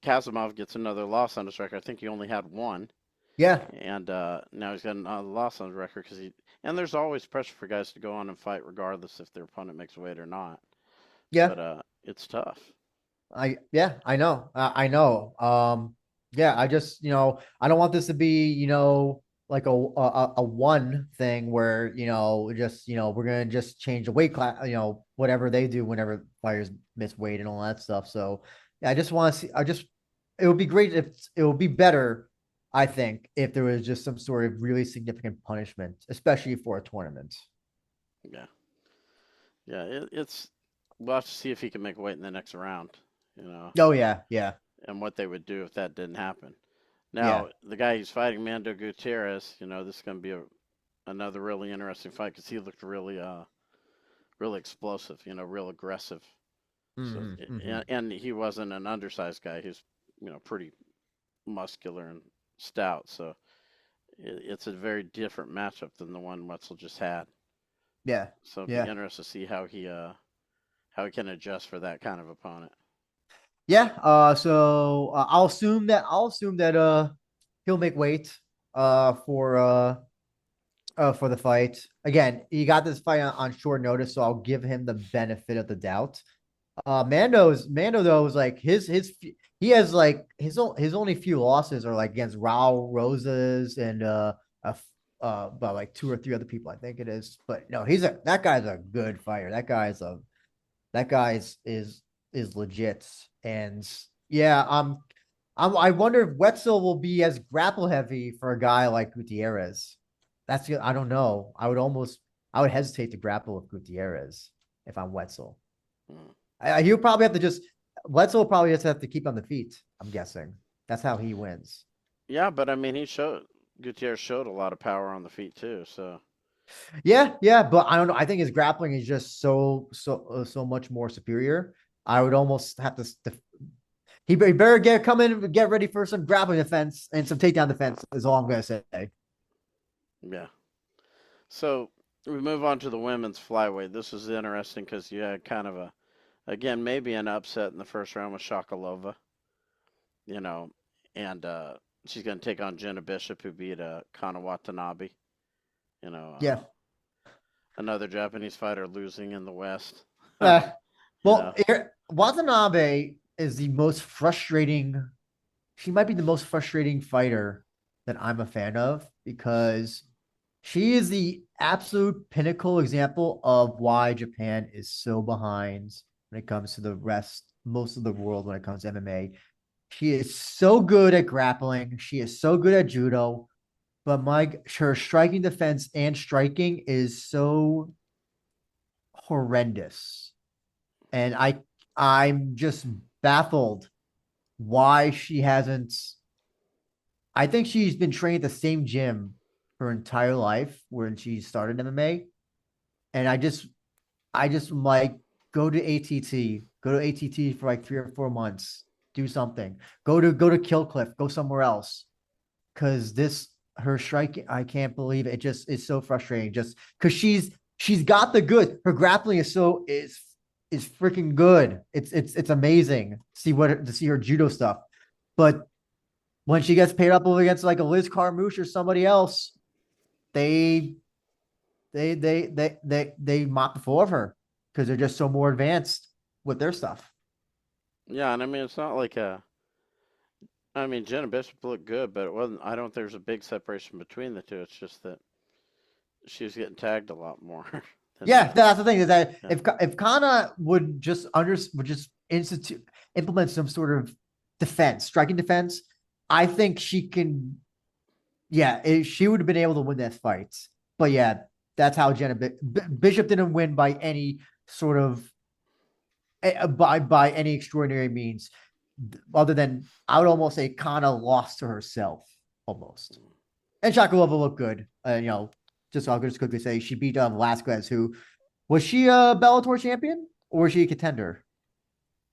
Kazimov gets another loss on his record. I think he only had one, Yeah, and now he's got another loss on his record because he. And there's always pressure for guys to go on and fight, regardless if their opponent makes weight or not. yeah. But it's tough. I know. I know. Yeah, I just, I don't want this to be, like a one thing where, just, we're gonna just change the weight class, whatever they do whenever fighters miss weight and all that stuff. So yeah, I just want to see it would be great if it would be better, I think, if there was just some sort of really significant punishment, especially for a tournament. Yeah, yeah. It's we'll have to see if he can make weight in the next round. You know, Oh yeah, yeah, and what they would do if that didn't happen. yeah. Now, the guy he's fighting, Mando Gutierrez, this is going to be another really interesting fight because he looked really explosive, real aggressive. So, Hmm, hmm. and he wasn't an undersized guy. He's, pretty muscular and stout. So it's a very different matchup than the one Wetzel just had. Yeah, So it'd be yeah. interesting to see how he can adjust for that kind of opponent. Yeah. So I'll assume that he'll make weight for the fight. Again, he got this fight on short notice, so I'll give him the benefit of the doubt. Mando though is like his he has like his only few losses are like against Raul Rosas and a, about like two or three other people I think it is. But no, that guy's a good fighter. That guy's is legit. And yeah, I wonder if Wetzel will be as grapple heavy for a guy like Gutierrez. I don't know. I would hesitate to grapple with Gutierrez if I'm Wetzel. Hmm. He'll probably have to just Wetzel will probably just have to keep on the feet. I'm guessing that's how he wins. Yeah, but I mean, Gutierrez showed a lot of power on the feet too. So Yeah, yeah, but I don't know. I think his grappling is just so much more superior. I would almost have to. He better come in and get ready for some grappling defense and some takedown defense. Is all I'm gonna say. yeah. So we move on to the women's flyweight. This is interesting because you had kind of again, maybe an upset in the first round with Shakalova, you know, and she's going to take on Jenna Bishop, who beat Kana Watanabe, you know, Yeah. another Japanese fighter losing in the West. Uh, you well, know, Watanabe is the most frustrating. She might be the most frustrating fighter that I'm a fan of because she is the absolute pinnacle example of why Japan is so behind when it comes to the most of the world when it comes to MMA. She is so good at grappling. She is so good at judo, but her striking defense and striking is so horrendous. And I'm just baffled why she hasn't. I think she's been trained at the same gym her entire life when she started MMA. And I just like go to ATT for like 3 or 4 months, do something. Go to Killcliff, go somewhere else. Cause her striking, I can't believe it. It just is so frustrating. Just because she's got the good. Her grappling is freaking good. It's amazing. To see her judo stuff, but when she gets paired up against like a Liz Carmouche or somebody else, they they mop the floor of her because they're just so more advanced with their stuff. yeah, and I mean, it's not like I mean, Jenna Bishop looked good, but it wasn't. I don't think there's a big separation between the two. It's just that she was getting tagged a lot more than Yeah, that's the thing is that yeah. if Kana would just implement some sort of defense, striking defense, I think she can. Yeah, she would have been able to win that fight. But yeah, that's how Bishop didn't win by any sort of by any extraordinary means, other than I would almost say Kana lost to herself almost. And Shakalova looked good. I'll just quickly say she beat Velasquez, who was she a Bellator champion or was she a contender?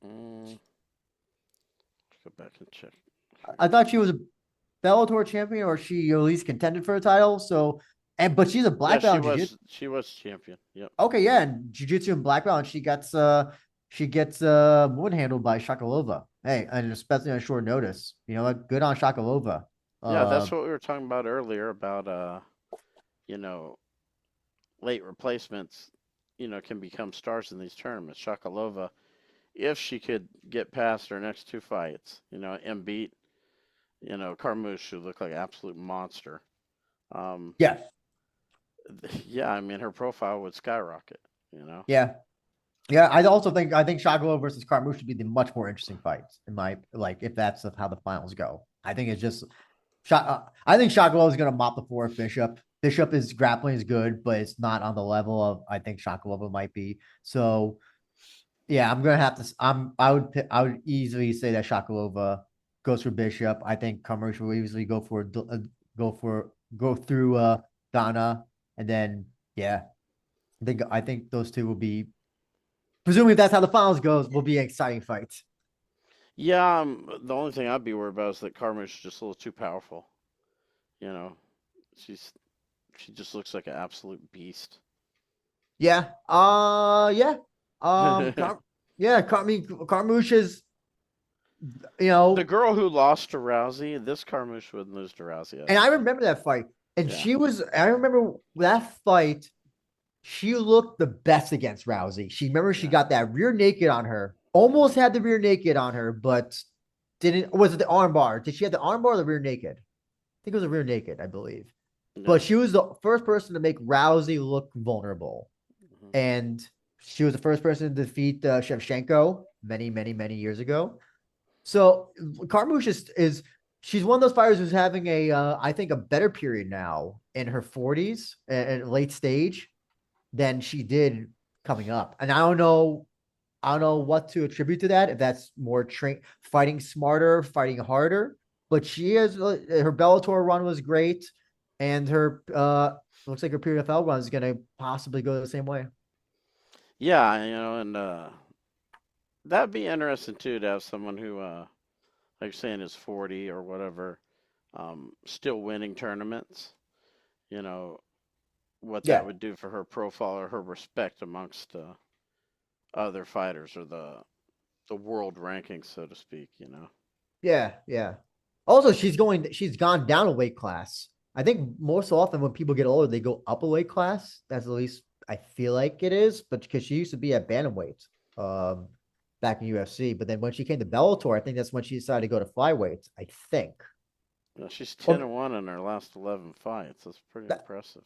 Mm, go back and check. I thought she was a Bellator champion or she at least contended for a title. So, but she's a Yeah, black belt in jiu-jitsu. she was champion. Yep. Okay, yeah, and jiu-jitsu and black belt, and she gets moon handled by Shakalova. Hey, and especially on short notice. You know what? Good on Shakalova. Yeah, Uh, that's what we were talking about earlier about you know, late replacements, can become stars in these tournaments. Shakalova, if she could get past her next two fights, and beat, Carmouche, who looked like an absolute monster. Um, yeah, yeah, I mean, her profile would skyrocket, you know? yeah. Yeah, I think Shakalova versus Carmouche should be the much more interesting fight in my like if that's how the finals go. I think it's just I think Shakalova is going to mop the floor of Bishop. Bishop is grappling is good, but it's not on the level of I think Shakalova might be. So yeah, I'm gonna have to. I would easily say that Shakalova goes for Bishop. I think Carmouche will easily go through Donna, and then yeah, I think those two will be presumably if that's how the finals goes, will be an exciting fight. Yeah, the only thing I'd be worried about is that Carmouche is just a little too powerful. You know, she's she just looks like an absolute beast. Yeah. Yeah. Car- yeah, I mean, Carmouche is, you The know, girl who lost to Rousey, this Carmouche wouldn't lose to Rousey, I and I don't think. remember that fight. And Yeah. I remember that fight. She looked the best against Rousey. She Yeah. got that rear naked on her, almost Hmm. had the rear naked on her, but didn't. Was it the armbar? Did she have the armbar or the rear naked? I think it was a rear naked, I believe. But Yeah. she was the first person to make Rousey look vulnerable. Hmm. And she was the first person to defeat Shevchenko many, many, many years ago. So Carmouche is she's one of those fighters who's having I think a better period now in her 40s and late stage than she did coming up. And I don't know what to attribute to that. If that's more fighting smarter, fighting harder. But she has her Bellator run was great, and her looks like her PFL run is going to possibly go the same way. Yeah, and that'd be interesting too to have someone who, like you're saying, is 40 or whatever, still winning tournaments. You know, what that Yeah, would do for her profile or her respect amongst other fighters or the world rankings, so to speak. yeah, yeah. Also, she's gone down a weight class. I think most often when people get older, they go up a weight class. That's at least I feel like it is, but because she used to be at bantamweight, um, back in UFC, but then when she came to Bellator, I think that's when she decided to go to flyweight. I think. She's 10 Or and 1 in her last 11 fights. That's pretty impressive.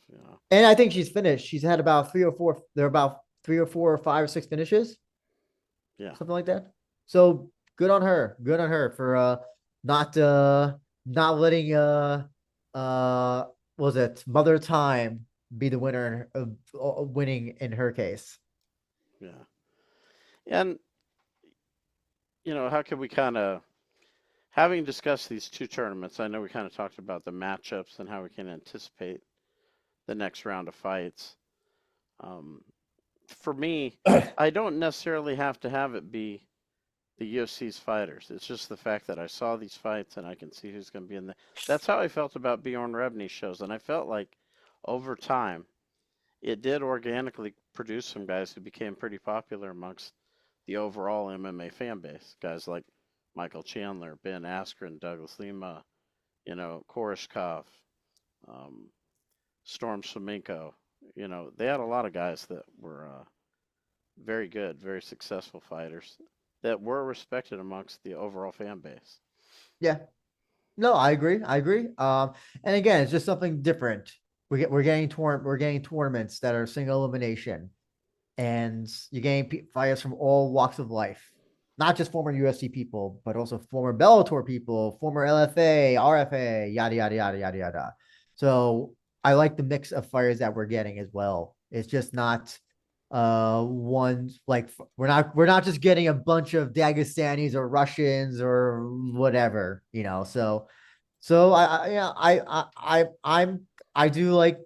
and I think she's finished. She's had about three or four. There are about three or four or five or six finishes, Yeah. something like that. So good on her. Good on her for not not letting uh was it Mother Time be the winner of winning in her case. Yeah. And, how can we kind of, having discussed these two tournaments, I know we kind of talked about the matchups and how we can anticipate the next round of fights. Um, for me, I don't necessarily have to have it be the UFC's fighters. It's just the fact that I saw these fights and I can see who's going to be in the. That's how I felt about Bjorn Rebney's shows, and I felt like over time it did organically produce some guys who became pretty popular amongst the overall MMA fan base. Guys like Michael Chandler, Ben Askren, Douglas Lima, Koreshkov, um, Storm Semenko. They had a lot of guys that were very good, very successful fighters that were respected amongst the overall fan base. Yeah. No, I agree. I agree. And again, it's just something different. We're getting tournaments that are single elimination, and you're getting fighters from all walks of life, not just former UFC people, but also former Bellator people, former LFA, RFA, yada yada yada yada yada. So I like the mix of fighters that we're getting as well. It's just not one like we're not just getting a bunch of Dagestanis or Russians or whatever, so yeah, I do like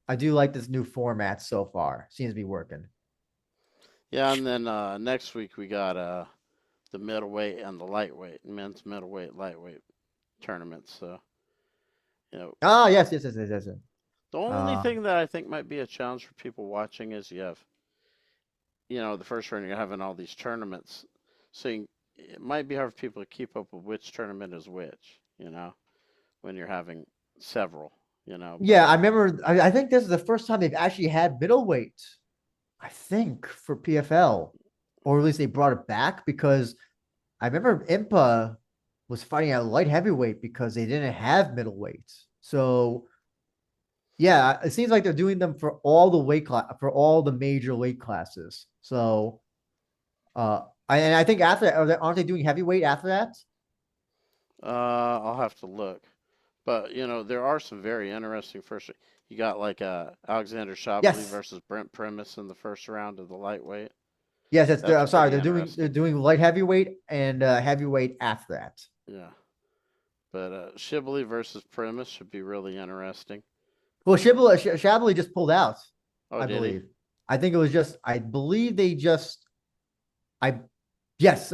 I do like this new format so far. Seems to be working. Yeah, and then next week we got the middleweight and the lightweight, men's middleweight, lightweight tournaments. So, you know, Ah, yes, yes, yes, yes, yes. Yes. the only Uh, thing that I think might be a challenge for people watching is you have, the first round you're having all these tournaments, so it might be hard for people to keep up with which tournament is which, when you're having several, yeah, but I remember. I think this is the first time they've actually had middleweight. I think for PFL, or at least they brought it back because I remember Impa was fighting at light heavyweight because they didn't have middleweight. So yeah, it seems like they're doing them for all the weight class for all the major weight classes. So and I think after that, aren't they doing heavyweight after that? I'll have to look. But there are some very interesting first. You got like Alexander Shabli Yes, versus Brent Primus in the first round of the lightweight. yes. That's I'm sorry. pretty They're interesting. doing light heavyweight and heavyweight after that. Yeah, but Shibli versus Primus should be really interesting. Well, Shabli just pulled out, Oh, I did he? believe. I think it was just. I believe they just. I yes.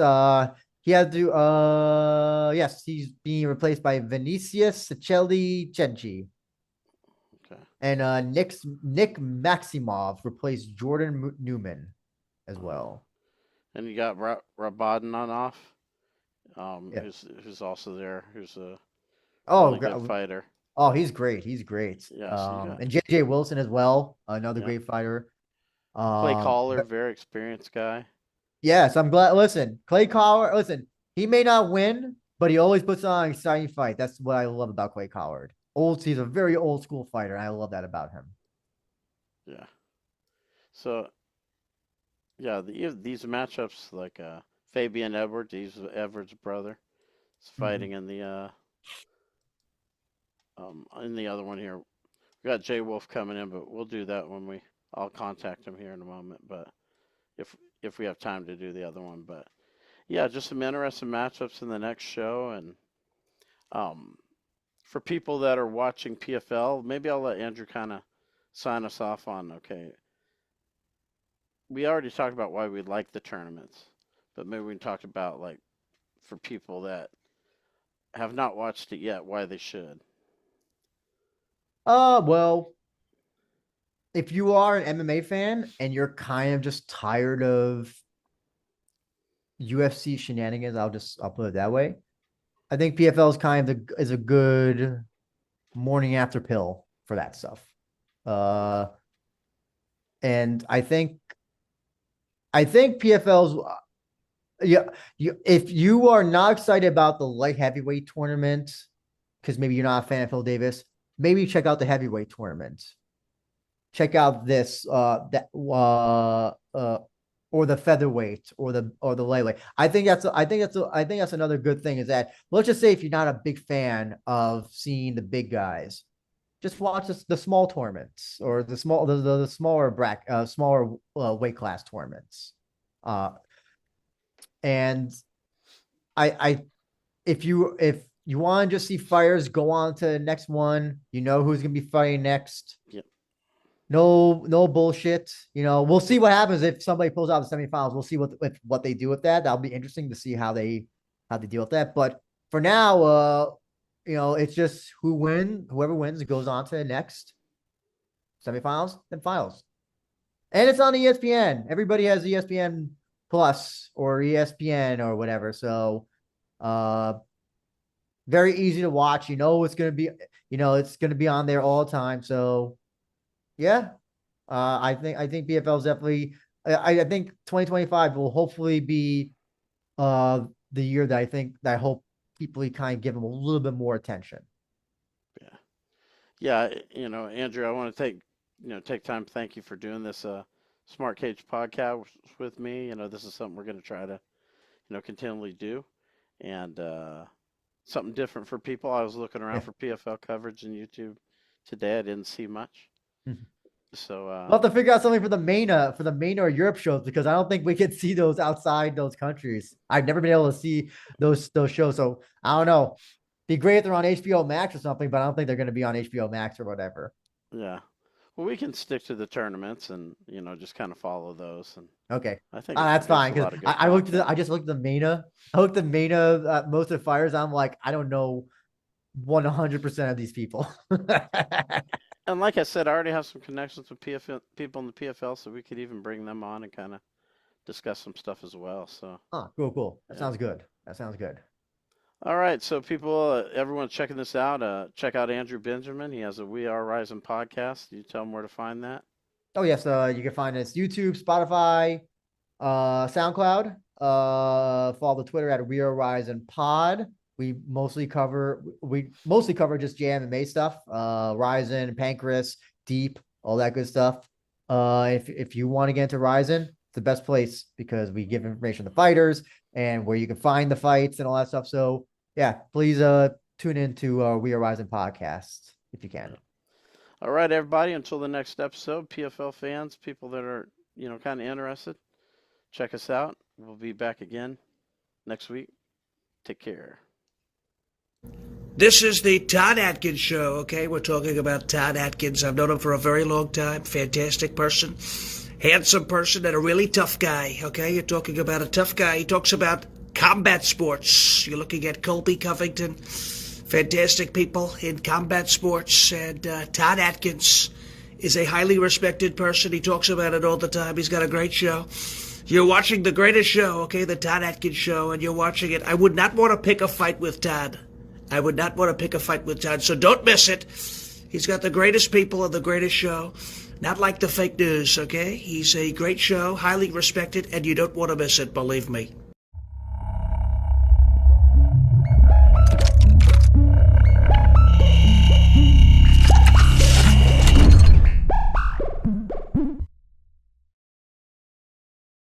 He had to. Yes, he's being replaced by Vinicius Siceli Cenci. Okay. And Nick Maximov replaced Jordan Newman. as well. And you got Rabadanov, Yeah. who's also there, who's a Oh, really good fighter. oh, he's great. He's great. Yeah, so you got And JJ Wilson as well, another yeah. great fighter. Clay Um, Collar, very experienced guy. yes, I'm glad. Listen, Clay Collard. Listen, he may not win, but he always puts on an exciting fight. That's what I love about Clay Collard. He's a very old school fighter, and I love that about him. Yeah. So yeah, these matchups like Fabian Edwards, he's Edwards' brother, is fighting in the other one here. We got Jay Wolf coming in, but we'll do that when I'll contact him here in a moment. But if we have time to do the other one, but yeah, just some interesting matchups in the next show, and for people that are watching PFL, maybe I'll let Andrew kind of sign us off on. Okay, we already talked about why we like the tournaments, but maybe we can talk about like for people that have not watched it yet, why they should. Well, if you are an MMA fan and you're kind of just tired of UFC shenanigans, I'll put it that way. I think PFL is is a good morning after pill for that stuff. And I think PFL's yeah, if you are not excited about the light heavyweight tournament, because maybe you're not a fan of Phil Davis, maybe check out the heavyweight tournament. Check out this or the featherweight or the lightweight. I think that's another good thing is that let's just say if you're not a big fan of seeing the big guys, just watch the small tournaments or the smaller weight class tournaments. And I if you want to just see fighters, go on to the next one. You know who's gonna be fighting next. Yep. No bullshit. We'll see what happens if somebody pulls out the semifinals. We'll see what they do with that. That'll be interesting to see how they deal with that. But for now, it's just whoever wins goes on to the next semifinals, then finals. And it's on ESPN. Everybody has ESPN Plus or ESPN or whatever. So very easy to watch. It's gonna be, it's gonna be on there all the time. So yeah, I think PFL is definitely. I think 2025 will hopefully be the year that I hope people kind of give them a little bit more attention. Yeah. Andrew, I want to take time to thank you for doing this Smartcage podcast with me. This is something we're going to try to continually do, and something different for people. I was looking around for PFL coverage in YouTube today. I didn't see much. So we'll have to figure out something for the MENA or Europe shows, because I don't think we can see those outside those countries. I've never been able to see those shows, so I don't know. Be great if they're on HBO Max or something, but I don't think they're going to be on HBO Max or whatever. Yeah, well, we can stick to the tournaments and just kind of follow those. And okay, I think that's fine, because I just looked at the MENA. I looked at the MENA most of the fighters. I'm like, I don't know 100% of these people. And like I said, I already have some connections with PFL people in the PFL, so we could even bring them on and kind of discuss some stuff as well. So. Cool. That sounds good. All right, so people, everyone checking this out, check out Andrew Benjamin. He has a We Are Rising podcast. You tell them where to find that. Oh yes, you can find us YouTube, Spotify, SoundCloud. Follow the Twitter at We Are Rising Pod. We mostly cover just JMMA stuff, Ryzen, Pancreas, Deep, all that good stuff. If you want to get into Ryzen, it's the best place because we give information to fighters and where you can find the fights and all that stuff. So yeah, please tune into We Are Rising podcast if you can. All right, everybody. Until the next episode, PFL fans, people that are kind of interested, check us out. We'll be back again next week. Take care. This is the Todd Atkins Show, okay? We're talking about Todd Atkins. I've known him for a very long time. Fantastic person. Handsome person and a really tough guy, okay? You're talking about a tough guy. He talks about combat sports. You're looking at Colby Covington. Fantastic people in combat sports. And Todd Atkins is a highly respected person. He talks about it all the time. He's got a great show. You're watching the greatest show, okay, the Todd Atkins Show, and you're watching it. I would not want to pick a fight with Todd. I would not want to pick a fight with Todd, so don't miss it. He's got the greatest people and the greatest show. Not like the fake news, okay? He's a great show, highly respected, and you don't want to miss it, believe me.